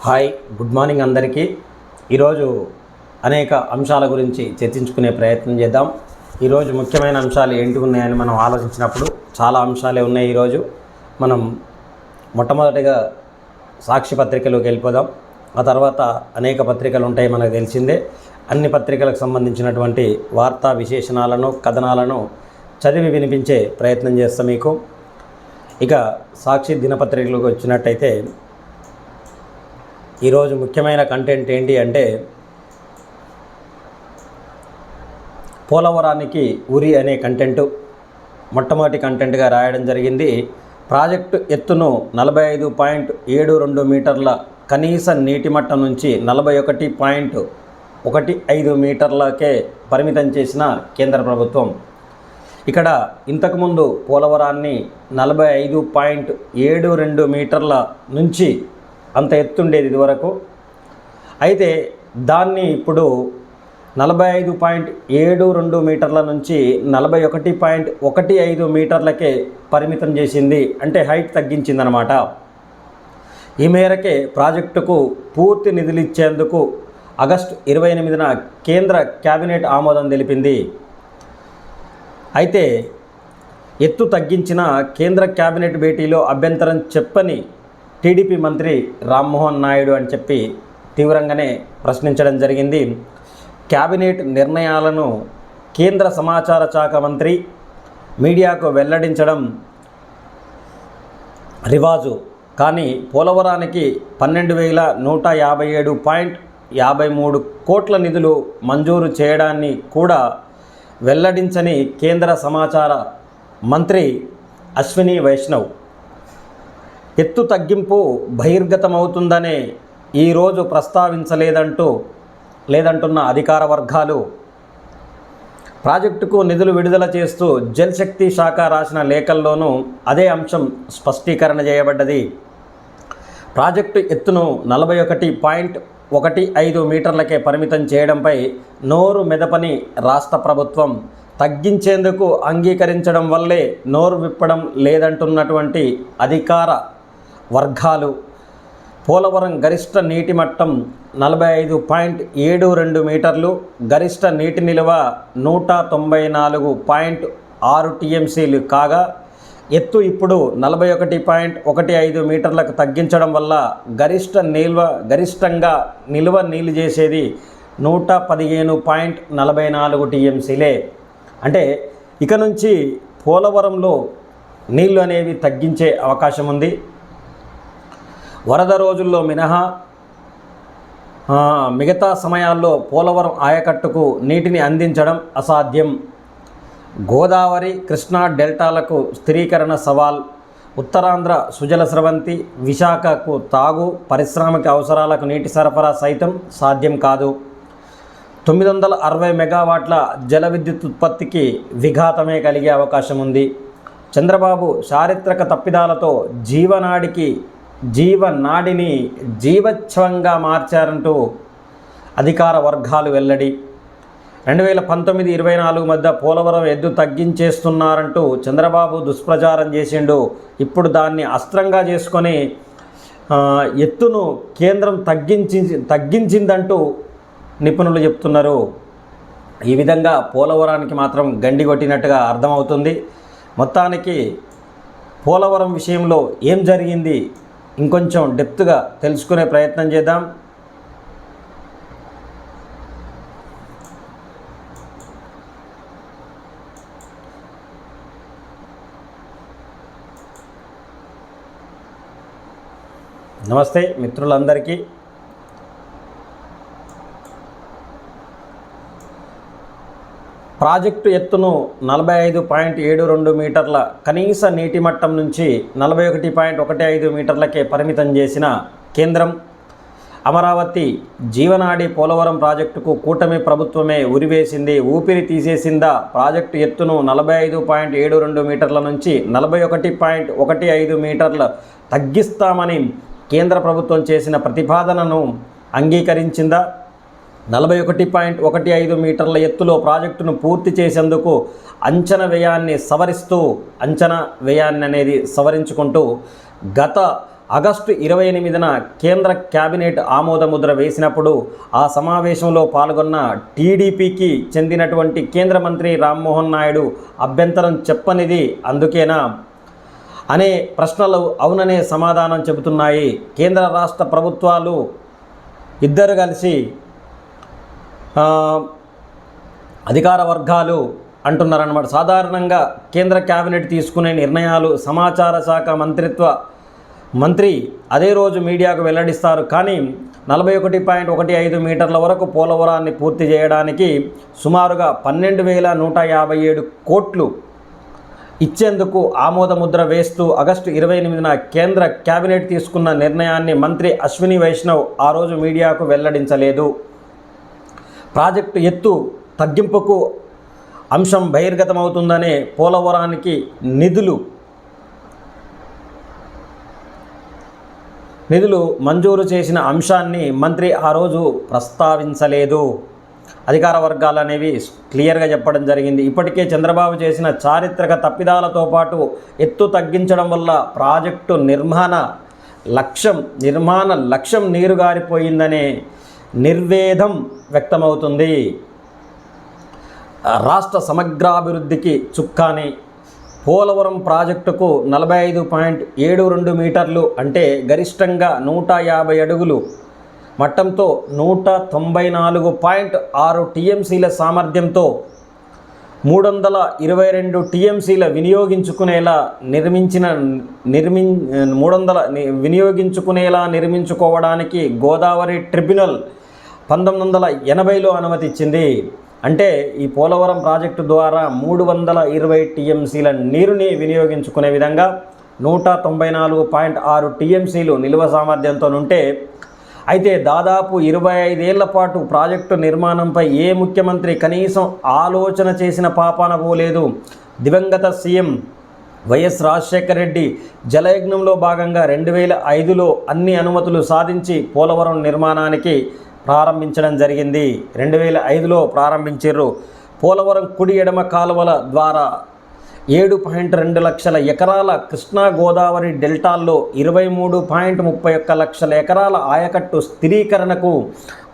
Hi, good morning అందరికీ. ఈరోజు అనేక అంశాల గురించి చర్చించుకునే ప్రయత్నం చేద్దాం. ఈరోజు ముఖ్యమైన అంశాలు ఏంటి ఉన్నాయని మనం ఆలోచించినప్పుడు చాలా అంశాలే ఉన్నాయి. ఈరోజు మనం మొట్టమొదటిగా సాక్షి పత్రికలోకి వెళ్ళిపోదాం. ఆ తర్వాత అనేక పత్రికలు ఉంటాయి, మనకు తెలిసిందే. అన్ని పత్రికలకు సంబంధించినటువంటి వార్తా విశేషణాలను, కథనాలను చదివి వినిపించే ప్రయత్నం చేస్తాం మీకు. ఇక సాక్షి దినపత్రికలకు వచ్చినట్టయితే ఈరోజు ముఖ్యమైన కంటెంట్ ఏంటి అంటే, పోలవరానికి ఉరి అనే కంటెంటు మొట్టమొదటి కంటెంట్గా రాయడం జరిగింది. ప్రాజెక్టు ఎత్తును 45.72 మీటర్ల కనీస నీటి మట్టం నుంచి 41.15 మీటర్లకే పరిమితం చేసిన కేంద్ర ప్రభుత్వం. ఇక్కడ ఇంతకుముందు పోలవరాన్ని 45.72 మీటర్ల నుంచి అంత ఎత్తుండేది ఇదివరకు. అయితే దాన్ని ఇప్పుడు 45.72 మీటర్ల నుంచి 41.15 మీటర్లకే పరిమితం చేసింది. అంటే హైట్ తగ్గించిందనమాట. ఈ మేరకే ప్రాజెక్టుకు పూర్తి నిధులు ఇచ్చేందుకు ఆగస్టు 28న కేంద్ర కేబినెట్ ఆమోదం తెలిపింది. అయితే ఎత్తు తగ్గించిన కేంద్ర కేబినెట్ భేటీలో అభ్యంతరం చెప్పని టీడీపీ మంత్రి రామ్మోహన్ నాయుడు అని చెప్పి తీవ్రంగానే ప్రశ్నించడం జరిగింది. కేబినెట్ నిర్ణయాలను కేంద్ర సమాచార శాఖ మంత్రి మీడియాకు వెల్లడించడం రివాజు, కానీ పోలవరానికి 12,157.53 కోట్ల నిధులు మంజూరు చేయడాన్ని కూడా వెల్లడించని కేంద్ర సమాచార మంత్రి అశ్విని వైష్ణవ్ ఎత్తు తగ్గింపు బహిర్గతమవుతుందనే ఈరోజు లేదంటున్న అధికార వర్గాలు ప్రాజెక్టుకు నిధులు విడుదల చేస్తూ జల్ శక్తి శాఖ రాసిన లేఖల్లోనూ అదే అంశం స్పష్టీకరణ చేయబడ్డది. ప్రాజెక్టు ఎత్తును 41.15 మీటర్లకే పరిమితం చేయడంపై నోరు మెదపని రాష్ట్ర ప్రభుత్వం తగ్గించేందుకు అంగీకరించడం వల్లే నోరు విప్పడం లేదంటున్నటువంటి అధికార వర్గాలు పోలవరం గరిష్ట నీటి మట్టం 45.72 మీటర్లు, గరిష్ట నీటి నిల్వ 194.6 టీఎంసీలు కాగా ఎత్తు ఇప్పుడు 41.15 మీటర్లకు తగ్గించడం వల్ల గరిష్టంగా నిల్వ నీళ్ళు చేసేది 115.44 టీఎంసీలే. అంటే ఇక నుంచి పోలవరంలో నీళ్లు అనేవి తగ్గించే అవకాశం ఉంది. వరద రోజుల్లో మినహా మిగతా సమయాల్లో పోలవరం ఆయకట్టుకు నీటిని అందించడం అసాధ్యం. గోదావరి, కృష్ణా డెల్టాలకు స్థిరీకరణ సవాల్. ఉత్తరాంధ్ర సుజల స్రవంతి, విశాఖకు తాగు, పారిశ్రామిక అవసరాలకు నీటి సరఫరా సైతం సాధ్యం కాదు. 960 మెగావాట్ల జల విద్యుత్ ఉత్పత్తికి విఘాతమే కలిగే అవకాశం ఉంది. చంద్రబాబు చారిత్రక తప్పిదాలతో జీవనాడిని జీవచ్ఛవంగా మార్చారంటూ అధికార వర్గాలు వెల్లడి. 2019-24 మధ్య పోలవరం ఎద్దు తగ్గించేస్తున్నారంటూ చంద్రబాబు దుష్ప్రచారం చేసిండు. ఇప్పుడు దాన్ని అస్త్రంగా చేసుకొని ఎత్తును కేంద్రం తగ్గించిందంటూ నిపుణులు చెప్తున్నారు. ఈ విధంగా పోలవరానికి మాత్రం గండి కొట్టినట్టుగా అర్థమవుతుంది. మొత్తానికి పోలవరం విషయంలో ఏం జరిగింది ఇంకొంచెం డెప్త్గా తెలుసుకునే ప్రయత్నం చేద్దాం. నమస్తే మిత్రులందరికీ. ప్రాజెక్టు ఎత్తును 45.72 మీటర్ల కనీస నీటి మట్టం నుంచి 41.15 మీటర్లకే పరిమితం చేసిన కేంద్రం అమరావతి జీవనాడి పోలవరం ప్రాజెక్టుకు కూటమి ప్రభుత్వమే ఉరివేసింది, ఊపిరి తీసేసిందా? ప్రాజెక్టు ఎత్తును 45.72 మీటర్ల నుంచి 41.15 మీటర్ల తగ్గిస్తామని కేంద్ర ప్రభుత్వం చేసిన ప్రతిపాదనను అంగీకరించిందా? 41.15 మీటర్ల ఎత్తులో ప్రాజెక్టును పూర్తి చేసేందుకు అంచనా వ్యయాన్ని సవరించుకుంటూ గత ఆగస్టు 28న కేంద్ర కేబినెట్ ఆమోదముద్ర వేసినప్పుడు ఆ సమావేశంలో పాల్గొన్న టీడీపీకి చెందినటువంటి కేంద్ర మంత్రి రామ్మోహన్ నాయుడు అభ్యంతరం చెప్పనిది అందుకేనా అనే ప్రశ్నలు అవుననే సమాధానం చెబుతున్నాయి. కేంద్ర రాష్ట్ర ప్రభుత్వాలు ఇద్దరు కలిసి అధికార వర్గాలు అంటున్నారన్నమాట. సాధారణంగా కేంద్ర కేబినెట్ తీసుకునే నిర్ణయాలు సమాచార శాఖ మంత్రి అదే రోజు మీడియాకు వెల్లడిస్తారు. కానీ 41.15 మీటర్ల వరకు పోలవరాన్ని పూర్తి చేయడానికి సుమారుగా 12,157 కోట్లు ఇచ్చేందుకు ఆమోదముద్ర వేస్తూ ఆగస్టు 28న కేంద్ర కేబినెట్ తీసుకున్న నిర్ణయాన్ని మంత్రి అశ్విని వైష్ణవ్ ఆ రోజు మీడియాకు వెల్లడించలేదు. ప్రాజెక్టు ఎత్తు తగ్గింపుకు అంశం బహిర్గతమవుతుందనే పోలవరానికి నిధులు మంజూరు చేసిన అంశాన్ని మంత్రి ఆ రోజు ప్రస్తావించలేదు. అధికార వర్గాలు అనేవి క్లియర్గా చెప్పడం జరిగింది. ఇప్పటికే చంద్రబాబు చేసిన చారిత్రక తప్పిదాలతో పాటు ఎత్తు తగ్గించడం వల్ల ప్రాజెక్టు నిర్మాణ లక్ష్యం నీరుగారిపోయిందనే నిర్వేదం వ్యక్తమవుతుంది. రాష్ట్ర సమగ్రాభివృద్ధికి చుక్కాని పోలవరం ప్రాజెక్టుకు 45.72 మీటర్లు అంటే గరిష్టంగా 150 అడుగులు మట్టంతో 194.6 టీఎంసీల సామర్థ్యంతో 322 టీఎంసీల నిర్మించుకోవడానికి గోదావరి ట్రిబ్యునల్ 1980లో అనుమతి ఇచ్చింది. అంటే ఈ పోలవరం ప్రాజెక్టు ద్వారా 320 టీఎంసీల నీరుని వినియోగించుకునే విధంగా 194.6 టీఎంసీలు నిల్వ సామర్థ్యంతో ఉంటే, అయితే దాదాపు 25 ఏళ్ల పాటు ప్రాజెక్టు నిర్మాణంపై ఏ ముఖ్యమంత్రి కనీసం ఆలోచన చేసిన పాపాన పోలేదు. దివంగత సీఎం వైఎస్ రాజశేఖర రెడ్డి జలయజ్ఞంలో భాగంగా 2005లో అన్ని అనుమతులు సాధించి పోలవరం నిర్మాణానికి ప్రారంభించడం జరిగింది. 2005లో ప్రారంభించారు. పోలవరం కుడి ఎడమ కాలువల ద్వారా 7.2 లక్షల ఎకరాల కృష్ణా గోదావరి డెల్టాల్లో 23.31 లక్షల ఎకరాల ఆయకట్టు స్థిరీకరణకు,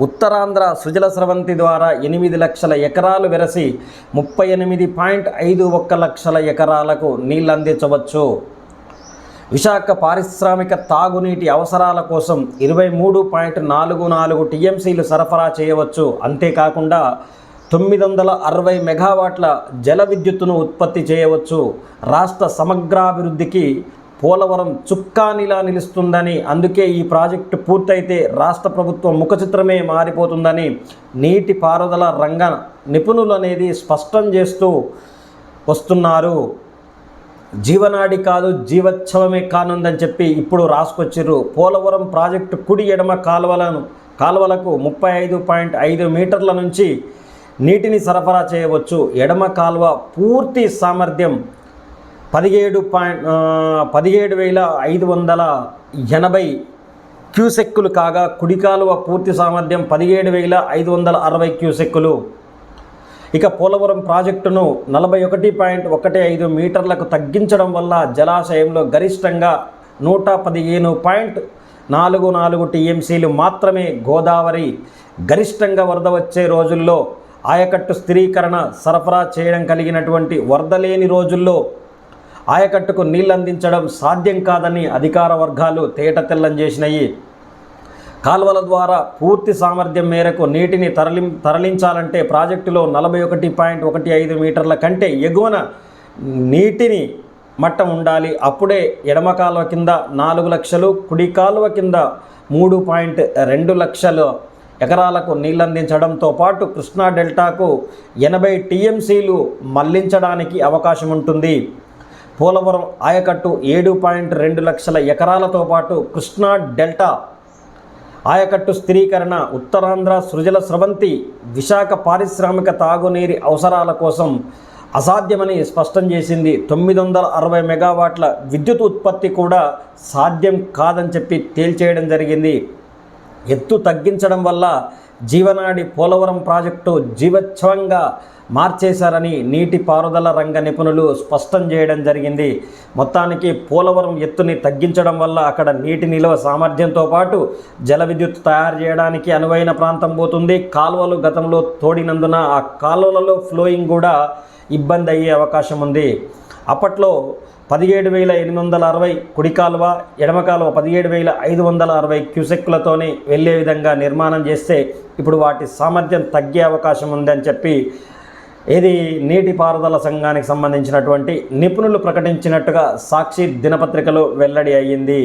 ఉత్తరాంధ్ర సృజల స్రవంతి ద్వారా 8 లక్షల ఎకరాలు వెరసి 38.51 లక్షల ఎకరాలకు నీళ్ళు అందించవచ్చు. విశాఖ పారిశ్రామిక తాగునీటి అవసరాల కోసం 23.44 టీఎంసీలు సరఫరా చేయవచ్చు. అంతేకాకుండా 960 మెగావాట్ల జల విద్యుత్తును ఉత్పత్తి చేయవచ్చు. రాష్ట్ర సమగ్రాభివృద్ధికి పోలవరం చుక్కానిలా నిలుస్తుందని, అందుకే ఈ ప్రాజెక్టు పూర్తయితే రాష్ట్ర ప్రభుత్వం ముఖచిత్రమే మారిపోతుందని నీటిపారుదల రంగ నిపుణులు అనేది స్పష్టం చేస్తూ వస్తున్నారు. జీవనాడి కాదు జీవోత్సవమే కానుందని చెప్పి ఇప్పుడు రాసుకొచ్చిర్రు. పోలవరం ప్రాజెక్టు కుడి ఎడమ కాలువలకు 35.5 మీటర్ల నుంచి నీటిని సరఫరా చేయవచ్చు. ఎడమ కాలువ పూర్తి సామర్థ్యం 17,580 క్యూసెక్కులు కాగా, కుడి కాలువ పూర్తి సామర్థ్యం 17,560 క్యూసెక్కులు. ఇక పోలవరం ప్రాజెక్టును 41.15 మీటర్లకు తగ్గించడం వల్ల జలాశయంలో గరిష్టంగా 115.44 టీఎంసీలు మాత్రమే గోదావరి గరిష్టంగా వరద వచ్చే రోజుల్లో ఆయకట్టు స్థిరీకరణ సరఫరా చేయడం కలిగినటువంటి వరద లేని రోజుల్లో ఆయకట్టుకు నీళ్ళందించడం సాధ్యం కాదని అధికార వర్గాలు తేటతెల్లం చేసినాయి. కాల్వల ద్వారా పూర్తి సామర్థ్యం మేరకు నీటిని తరలించాలంటే ప్రాజెక్టులో 41.15 మీటర్ల కంటే ఎగువన నీటిని మట్టం ఉండాలి. అప్పుడే ఎడమ కాలువ కింద 4 లక్షలు, కుడి కాలువ కింద 3.2 లక్షల ఎకరాలకు నీళ్ళందించడంతో పాటు కృష్ణా డెల్టాకు 80 టీఎంసీలు మళ్లించడానికి అవకాశం ఉంటుంది. పోలవరం ఆయకట్టు 7.2 లక్షల ఎకరాలతో పాటు కృష్ణా డెల్టా ఆయకట్టు స్థిరీకరణ, ఉత్తరాంధ్ర సృజల స్రవంతి, విశాఖ పారిశ్రామిక తాగునీరు అవసరాల కోసం అసాధ్యమని స్పష్టం చేసింది. 960 మెగావాట్ల విద్యుత్ ఉత్పత్తి కూడా సాధ్యం కాదని చెప్పి తేల్చేయడం జరిగింది. ఎత్తు తగ్గించడం వల్ల జీవనాడి పోలవరం ప్రాజెక్టు జీవోత్సవంగా మార్చేశారని నీటిపారుదల రంగ నిపుణులు స్పష్టం చేయడం జరిగింది. మొత్తానికి పోలవరం ఎత్తుని తగ్గించడం వల్ల అక్కడ నీటి నిల్వ సామర్థ్యంతో పాటు జల విద్యుత్ తయారు చేయడానికి అనువైన ప్రాంతం పోతుంది. కాలువలు గతంలో తోడినందున ఆ కాలువలలో ఫ్లోయింగ్ కూడా ఇబ్బంది అయ్యే అవకాశం ఉంది. అప్పట్లో 17,860 కుడి కాలువ, ఎడమ కాలువ 17,560 క్యూసెక్కులతోని వెళ్ళే విధంగా నిర్మాణం చేస్తే ఇప్పుడు వాటి సామర్థ్యం తగ్గే అవకాశం ఉందని చెప్పి ఇది నీటిపారుదల సంఘానికి సంబంధించినటువంటి నిపుణులు ప్రకటించినట్టుగా సాక్షి దినపత్రికలో వెల్లడి అయ్యింది.